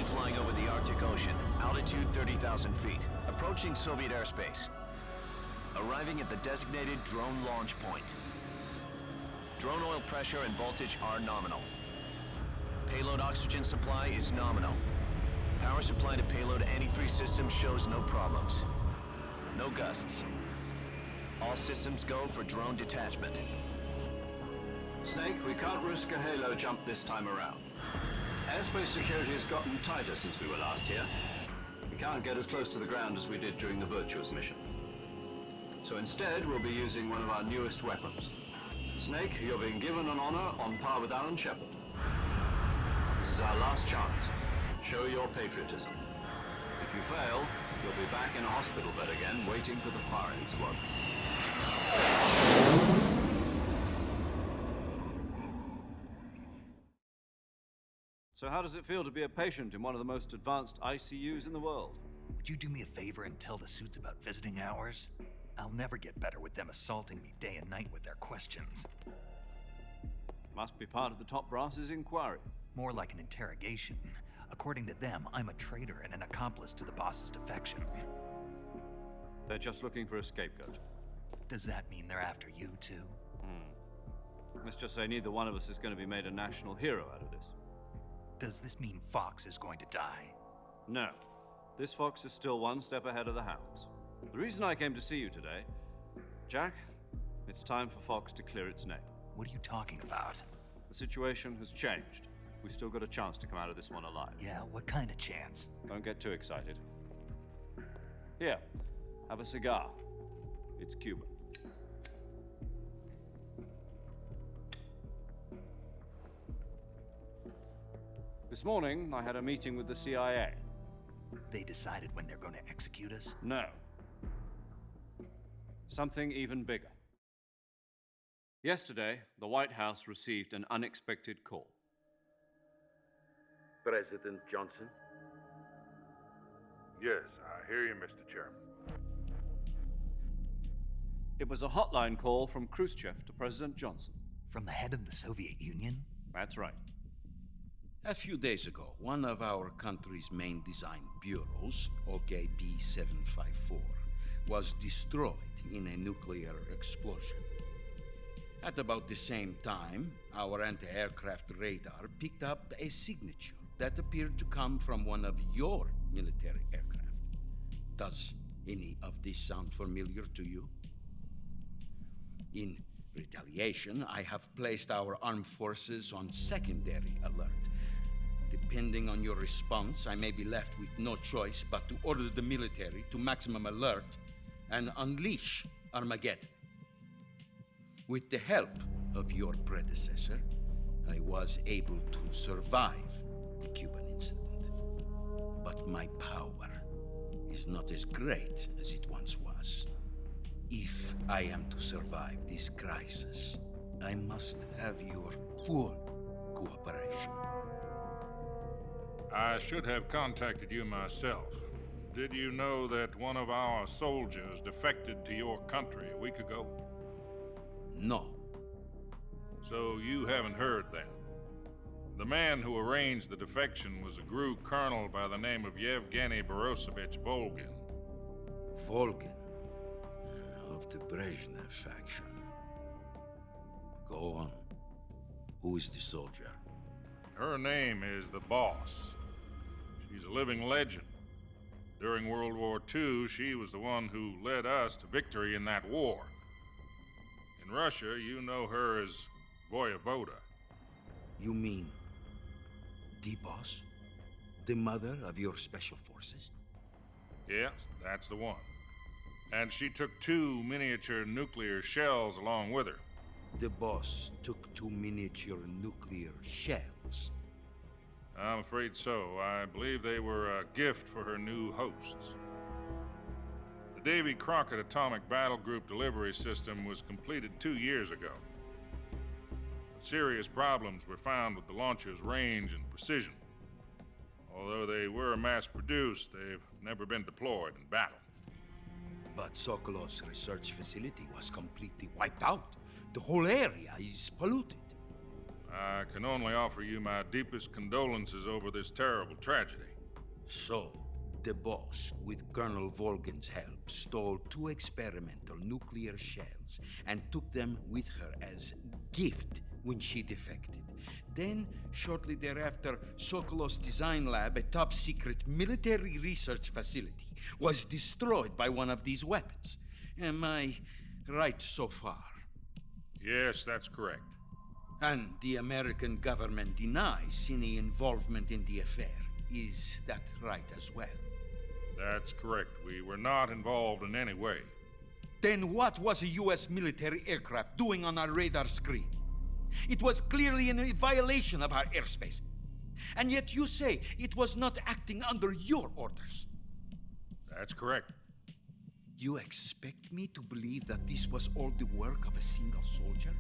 flying over the Arctic Ocean, altitude 30,000 feet, approaching Soviet airspace. Arriving at the designated drone launch point. Drone oil pressure and voltage are nominal. Payload oxygen supply is nominal. Power supply to payload antifreeze system shows no problems. No gusts. All systems go for drone detachment. Snake, we can't risk a halo jump this time around. Airspace security has gotten tighter since we were last here. We can't get as close to the ground as we did during the Virtuous mission. So instead, we'll be using one of our newest weapons. Snake, you're being given an honor on par with Alan Shepard. This is our last chance. Show your patriotism. If you fail, you'll be back in a hospital bed again, waiting for the firing squad. So how does it feel to be a patient in one of the most advanced ICUs in the world? Would you do me a favor and tell the suits about visiting hours? I'll never get better with them assaulting me day and night with their questions. Must be part of the top brass's inquiry. More like an interrogation. According to them, I'm a traitor and an accomplice to the boss's defection. They're just looking for a scapegoat. Does that mean they're after you too? Let's just say neither one of us is going to be made a national hero out of this. Does this mean Fox is going to die? No. This fox is still one step ahead of the hounds. The reason I came to see you today, Jack, it's time for Fox to clear its name. What are you talking about? The situation has changed. We've still got a chance to come out of this one alive. Yeah, what kind of chance? Don't get too excited. Here, have a cigar. It's Cuban. This morning, I had a meeting with the CIA. They decided when they're going to execute us? No. Something even bigger. Yesterday, the White House received an unexpected call. President Johnson? Yes, I hear you, Mr. Chairman. It was a hotline call from Khrushchev to President Johnson. From the head of the Soviet Union? That's right. A few days ago, one of our country's main design bureaus, OKB 754, was destroyed in a nuclear explosion. At about the same time, our anti-aircraft radar picked up a signature that appeared to come from one of your military aircraft. Does any of this sound familiar to you? In retaliation, I have placed our armed forces on secondary alert. Depending on your response, I may be left with no choice but to order the military to maximum alert and unleash Armageddon. With the help of your predecessor, I was able to survive the Cuban incident. But my power is not as great as it once was. If I am to survive this crisis, I must have your full cooperation. I should have contacted you myself. Did you know that one of our soldiers defected to your country a week ago? No. So you haven't heard then. The man who arranged the defection was a GRU colonel by the name of Yevgeny Borosovich Volgin. Volgin, of the Brezhnev faction. Go on. Who is the soldier? Her name is the Boss. She's a living legend. During World War II, she was the one who led us to victory in that war. In Russia, you know her as Voyevoda. You mean the boss? The mother of your special forces? Yes, that's the one. And she took 2 miniature nuclear shells along with her. The boss took 2 miniature nuclear shells. I'm afraid so. I believe they were a gift for her new hosts. The Davy Crockett Atomic Battle Group delivery system was completed 2 years ago. But serious problems were found with the launcher's range and precision. Although they were mass-produced, they've never been deployed in battle. But Sokolov's research facility was completely wiped out. The whole area is polluted. I can only offer you my deepest condolences over this terrible tragedy. So, the boss, with Colonel Volgin's help, stole 2 experimental nuclear shells and took them with her as gift when she defected. Then, shortly thereafter, Sokolov's design lab, a top-secret military research facility, was destroyed by one of these weapons. Am I right so far? Yes, that's correct. And the American government denies any involvement in the affair. Is that right as well? That's correct. We were not involved in any way. Then what was a U.S. military aircraft doing on our radar screen? It was clearly in a violation of our airspace. And yet you say it was not acting under your orders. That's correct. You expect me to believe that this was all the work of a single soldier?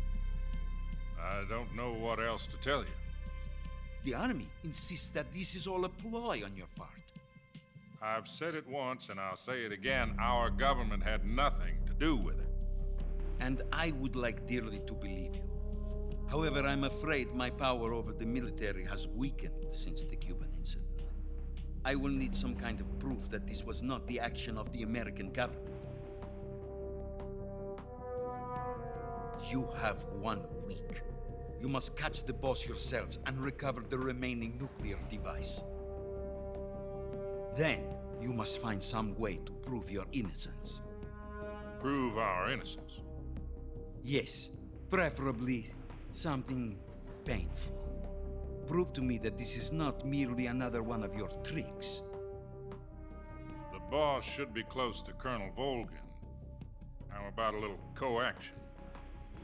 I don't know what else to tell you. The Army insists that this is all a ploy on your part. I've said it once and I'll say it again. Our government had nothing to do with it. And I would like dearly to believe you. However, I'm afraid my power over the military has weakened since the Cuban incident. I will need some kind of proof that this was not the action of the American government. You have 1 week. You must catch the boss yourselves and recover the remaining nuclear device. Then, you must find some way to prove your innocence. Prove our innocence. Yes, preferably something painful. Prove to me that this is not merely another one of your tricks. The boss should be close to Colonel Volgin. How about a little co-action?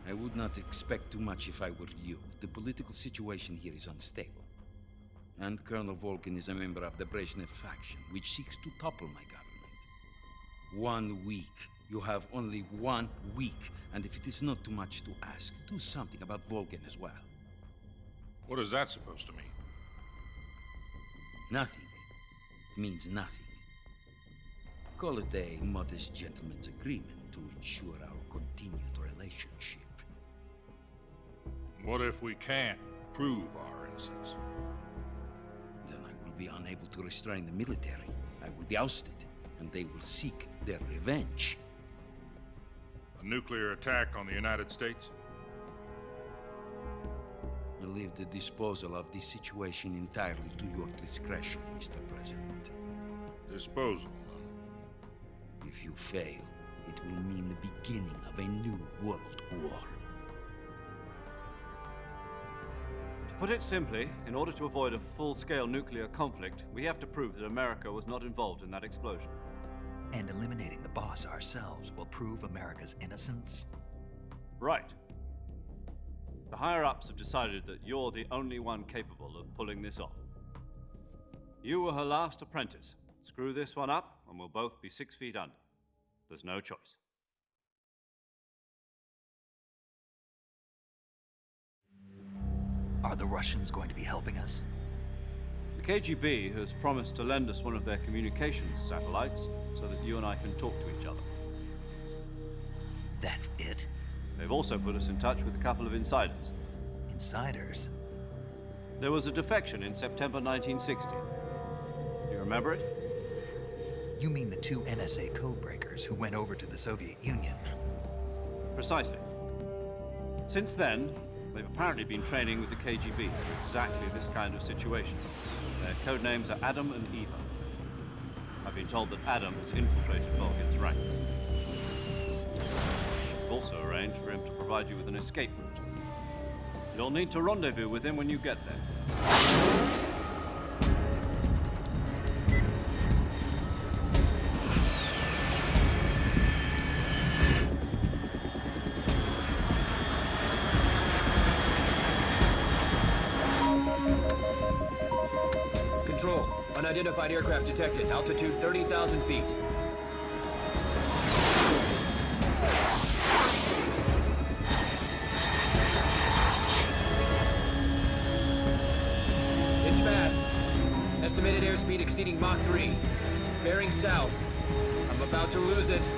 I would not expect too much if I were you. The political situation here is unstable. And Colonel Volgin is a member of the Brezhnev faction, which seeks to topple my government. 1 week. You have only 1 week, and if it is not too much to ask, do something about Volgin as well. What is that supposed to mean? Nothing means nothing. Call it a modest gentleman's agreement to ensure our continued relationship. What if we can't prove our innocence? Then I will be unable to restrain the military. I will be ousted, and they will seek their revenge. A nuclear attack on the United States? I leave the disposal of this situation entirely to your discretion, Mr. President. Disposal, huh? If you fail, it will mean the beginning of a new world war. To put it simply, in order to avoid a full-scale nuclear conflict, we have to prove that America was not involved in that explosion. And eliminating the boss ourselves will prove America's innocence? Right. The higher-ups have decided that you're the only one capable of pulling this off. You were her last apprentice. Screw this one up, and we'll both be 6 feet under. There's no choice. Are the Russians going to be helping us? The KGB has promised to lend us one of their communications satellites so that you and I can talk to each other. That's it? They've also put us in touch with a couple of insiders. Insiders? There was a defection in September 1960. Do you remember it? You mean the 2 NSA codebreakers who went over to the Soviet Union? Precisely. Since then, they've apparently been training with the KGB for exactly this kind of situation. Their code names are Adam and Eva. I've been told that Adam has infiltrated Volgin's ranks. We've also arranged for him to provide you with an escape route. You'll need to rendezvous with him when you get there. Control. Unidentified aircraft detected. Altitude 30,000 feet. It's fast. Estimated airspeed exceeding Mach 3. Bearing south. I'm about to lose it.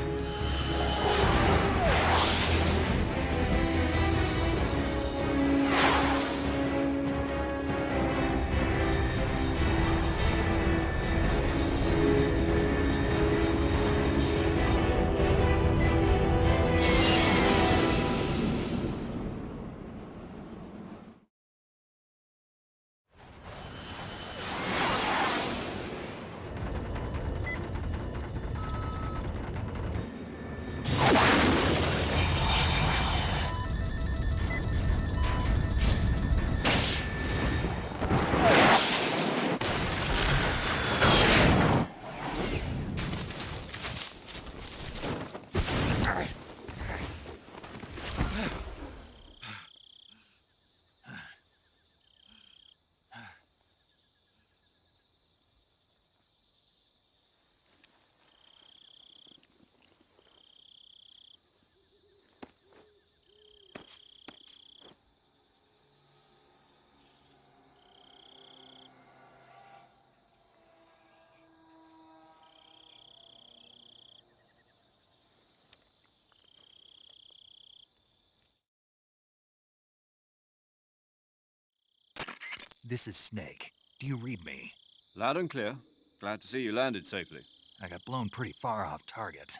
This is Snake. Do you read me? Loud and clear. Glad to see you landed safely. I got blown pretty far off target.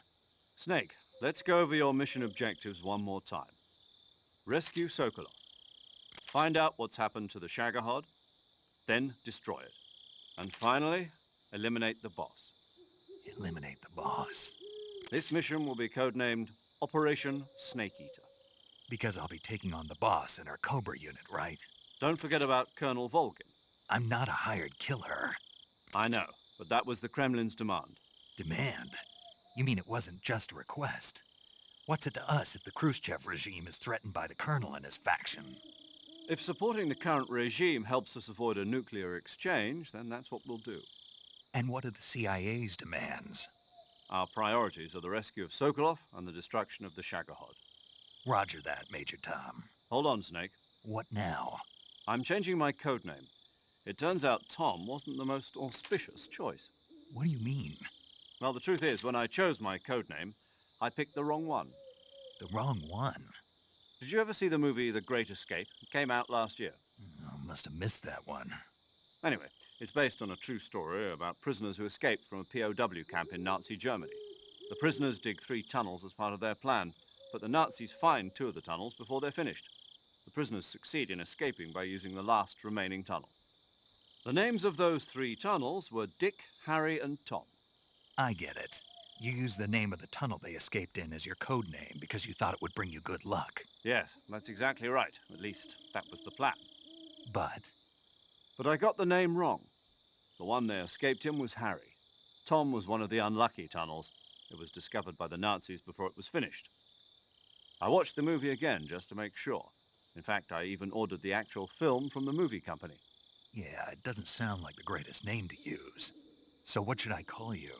Snake, let's go over your mission objectives one more time. Rescue Sokolov. Find out what's happened to the Shagohod, then destroy it. And finally, eliminate the boss. Eliminate the boss. This mission will be codenamed Operation Snake Eater. Because I'll be taking on the boss in our Cobra unit, right? Don't forget about Colonel Volgin. I'm not a hired killer. I know, but that was the Kremlin's demand. Demand? You mean it wasn't just a request? What's it to us if the Khrushchev regime is threatened by the Colonel and his faction? If supporting the current regime helps us avoid a nuclear exchange, then that's what we'll do. And what are the CIA's demands? Our priorities are the rescue of Sokolov and the destruction of the Shagohod. Roger that, Major Tom. Hold on, Snake. What now? I'm changing my codename. It turns out Tom wasn't the most auspicious choice. What do you mean? Well, the truth is, when I chose my codename, I picked the wrong one. The wrong one? Did you ever see the movie The Great Escape? It came out last year. Oh, must have missed that one. Anyway, it's based on a true story about prisoners who escaped from a POW camp in Nazi Germany. The prisoners dig 3 tunnels as part of their plan, but the Nazis find 2 of the tunnels before they're finished. The prisoners succeed in escaping by using the last remaining tunnel. The names of those 3 tunnels were Dick, Harry, and Tom. I get it. You used the name of the tunnel they escaped in as your code name because you thought it would bring you good luck. Yes, that's exactly right. At least, that was the plan. But But I got the name wrong. The one they escaped in was Harry. Tom was one of the unlucky tunnels. It was discovered by the Nazis before it was finished. I watched the movie again just to make sure. In fact, I even ordered the actual film from the movie company. yeah, it doesn't sound like the greatest name to use. So what should I call you?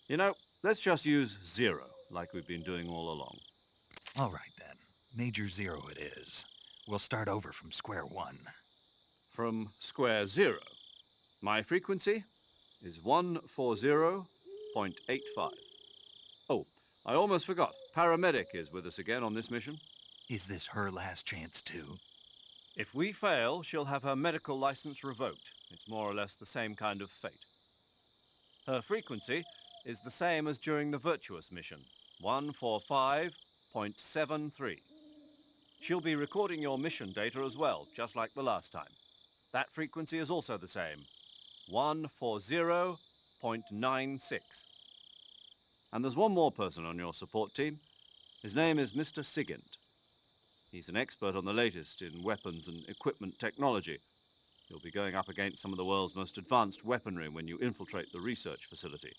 You know, let's just use Zero, like we've been doing all along. All right then. Major Zero it is. We'll start over from square one. From square 0. My frequency is 140.85. Oh, I almost forgot. Paramedic is with us again on this mission. Is this her last chance too? If we fail, she'll have her medical license revoked. It's more or less the same kind of fate. Her frequency is the same as during the Virtuous mission, 145.73. She'll be recording your mission data as well, just like the last time. That frequency is also the same, 140.96. And there's one more person on your support team. His name is Mr. Sigint. He's an expert on the latest in weapons and equipment technology. You'll be going up against some of the world's most advanced weaponry when you infiltrate the research facility.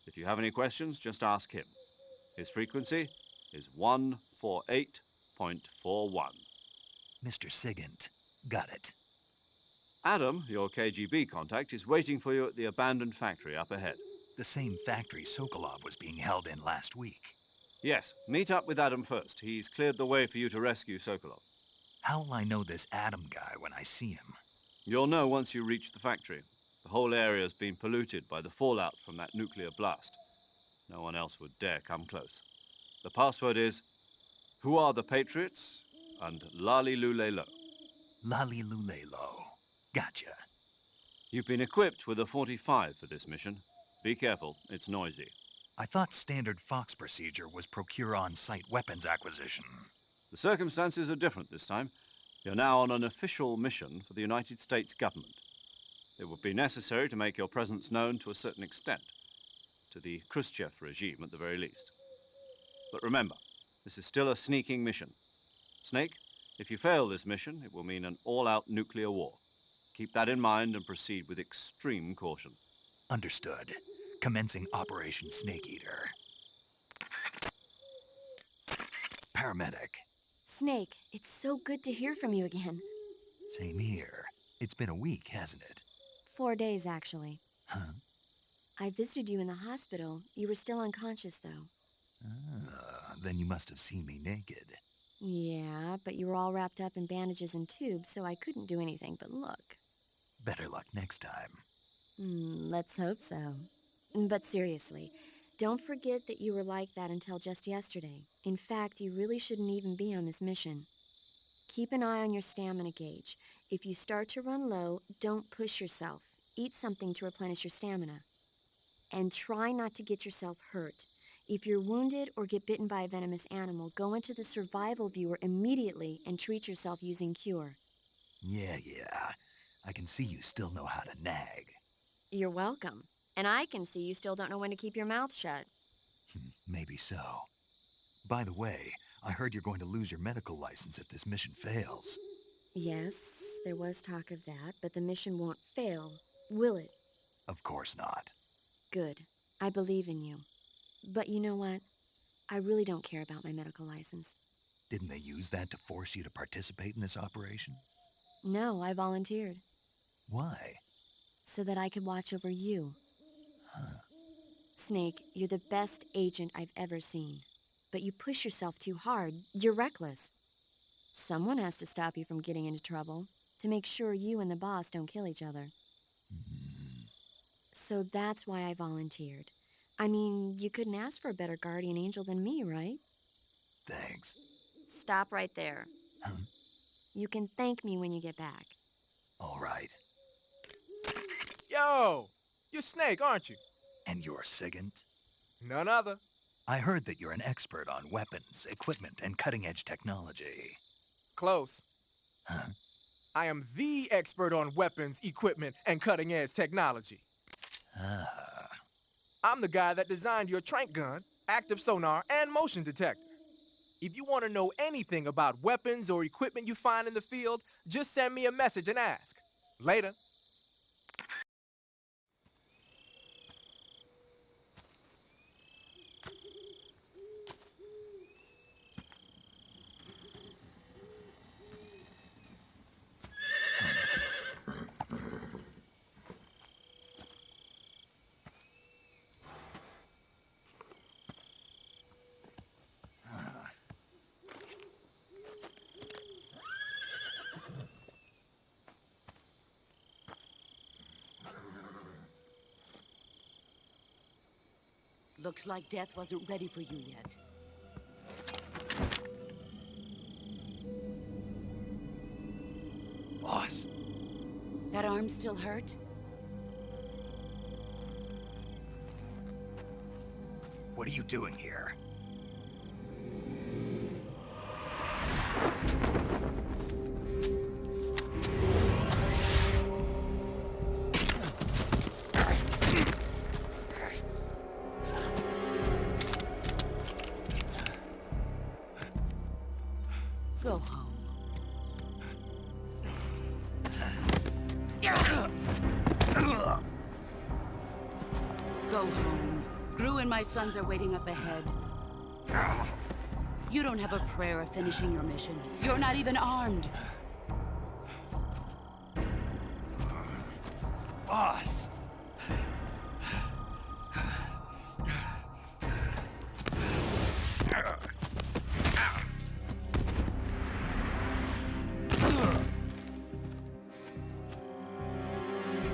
If you have any questions, just ask him. His frequency is 148.41. Mr. Sigint. Got it. Adam, your KGB contact, is waiting for you at the abandoned factory up ahead. The same factory Sokolov was being held in last week. Yes, meet up with Adam first. He's cleared the way for you to rescue Sokolov. How'll I know this Adam guy when I see him? You'll know once you reach the factory. The whole area's been polluted by the fallout from that nuclear blast. No one else would dare come close. The password is, "Who are the Patriots?" and Lali Lulelo. Lali Lulelo. Gotcha. You've been equipped with a 45 for this mission. Be careful, it's noisy. I thought standard Fox procedure was procure on-site weapons acquisition. The circumstances are different this time. You're now on an official mission for the United States government. It would be necessary to make your presence known to a certain extent, to the Khrushchev regime at the very least. But remember, this is still a sneaking mission. Snake, if you fail this mission, it will mean an all-out nuclear war. Keep that in mind and proceed with extreme caution. Understood. Commencing Operation Snake Eater. Paramedic. Snake, it's so good to hear from you again. Same here. It's been a week, hasn't it? 4 days, actually. Huh? I visited you in the hospital. You were still unconscious, though. Then you must have seen me naked. Yeah, but you were all wrapped up in bandages and tubes, so I couldn't do anything but look. Better luck next time. Let's hope so. But seriously, don't forget that you were like that until just yesterday. In fact, you really shouldn't even be on this mission. Keep an eye on your stamina gauge. If you start to run low, don't push yourself. Eat something to replenish your stamina. And try not to get yourself hurt. If you're wounded or get bitten by a venomous animal, go into the survival viewer immediately and treat yourself using Cure. Yeah. I can see you still know how to nag. You're welcome. And I can see you still don't know when to keep your mouth shut. Maybe so. By the way, I heard you're going to lose your medical license if this mission fails. Yes, there was talk of that, but the mission won't fail, will it? Of course not. Good. I believe in you. But you know what? I really don't care about my medical license. Didn't they use that to force you to participate in this operation? No, I volunteered. Why? So that I could watch over you. Huh. Snake, you're the best agent I've ever seen. But you push yourself too hard. You're reckless. Someone has to stop you from getting into trouble, to make sure you and the boss don't kill each other. So that's why I volunteered. I mean, you couldn't ask for a better guardian angel than me, right? Thanks. Stop right there. Huh? You can thank me when you get back. All right. Yo! You're Snake, aren't you? And you're Sigint? None other. I heard that you're an expert on weapons, equipment, and cutting-edge technology. Close. Huh? I am the expert on weapons, equipment, and cutting-edge technology. Ah. I'm the guy that designed your trank gun, active sonar, and motion detector. If you want to know anything about weapons or equipment you find in the field, just send me a message and ask. Later. Looks like death wasn't ready for you yet. Boss. That arm still hurt? What are you doing here? Go home. Go home. Gru and my sons are waiting up ahead. You don't have a prayer of finishing your mission. You're not even armed. Boss!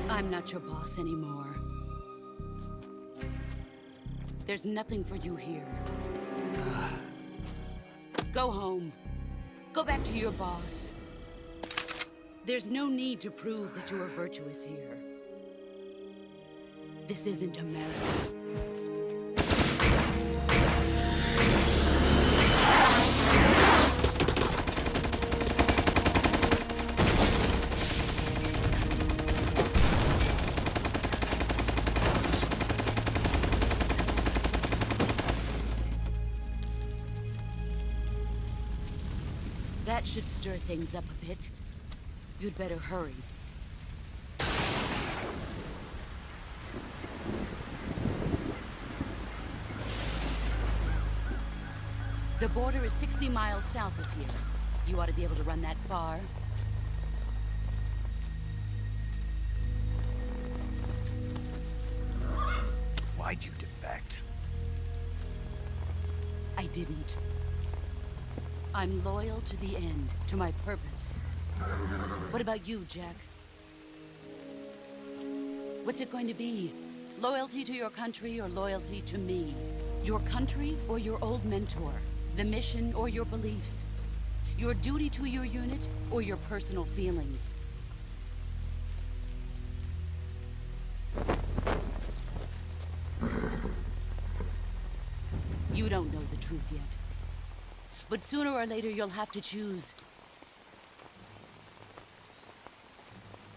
I'm not your boss anymore. There's nothing for you here. Go home. Go back to your boss. There's no need to prove that you are virtuous here. This isn't America. That should stir things up a bit. You'd better hurry. The border is 60 miles south of here. You ought to be able to run that far. Why'd you defect? I didn't. I'm loyal to the end, to my purpose. What about you, Jack? What's it going to be? Loyalty to your country or loyalty to me? Your country or your old mentor? The mission or your beliefs? Your duty to your unit, or your personal feelings? You don't know the truth yet. But sooner or later, you'll have to choose.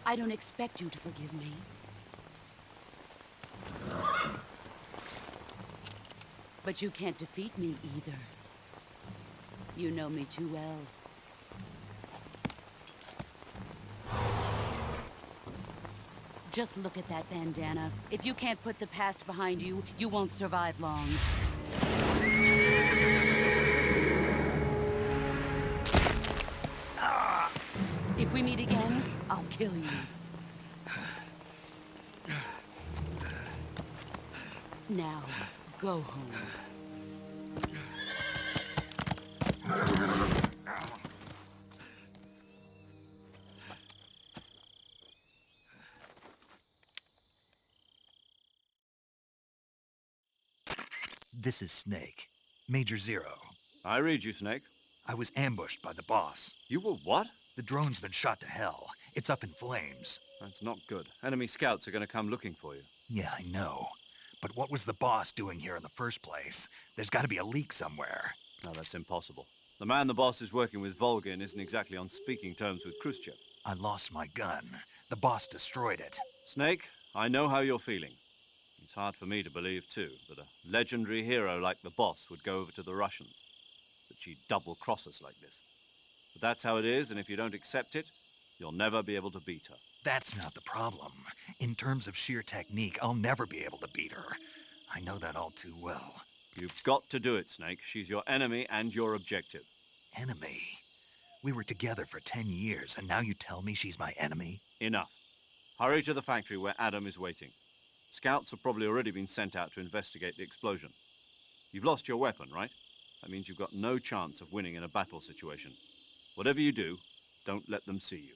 I don't expect you to forgive me. But you can't defeat me either. You know me too well. Just look at that bandana. If you can't put the past behind you, you won't survive long. If we meet again, I'll kill you. Now, go home. This is Snake. Major Zero. I read you, Snake. I was ambushed by the boss. You were what? The drone's been shot to hell. It's up in flames. That's not good. Enemy scouts are going to come looking for you. Yeah, I know. But what was the boss doing here in the first place? There's got to be a leak somewhere. No, that's impossible. The man the boss is working with, Volgin, isn't exactly on speaking terms with Khrushchev. I lost my gun. The boss destroyed it. Snake, I know how you're feeling. It's hard for me to believe, too, that a legendary hero like the boss would go over to the Russians. That she'd double-cross us like this. But that's how it is, and if you don't accept it, you'll never be able to beat her. That's not the problem. In terms of sheer technique, I'll never be able to beat her. I know that all too well. You've got to do it, Snake. She's your enemy and your objective. Enemy? We were together for 10 years, and now you tell me she's my enemy? Enough. Hurry to the factory where Adam is waiting. Scouts have probably already been sent out to investigate the explosion. You've lost your weapon, right? That means you've got no chance of winning in a battle situation. Whatever you do, don't let them see you.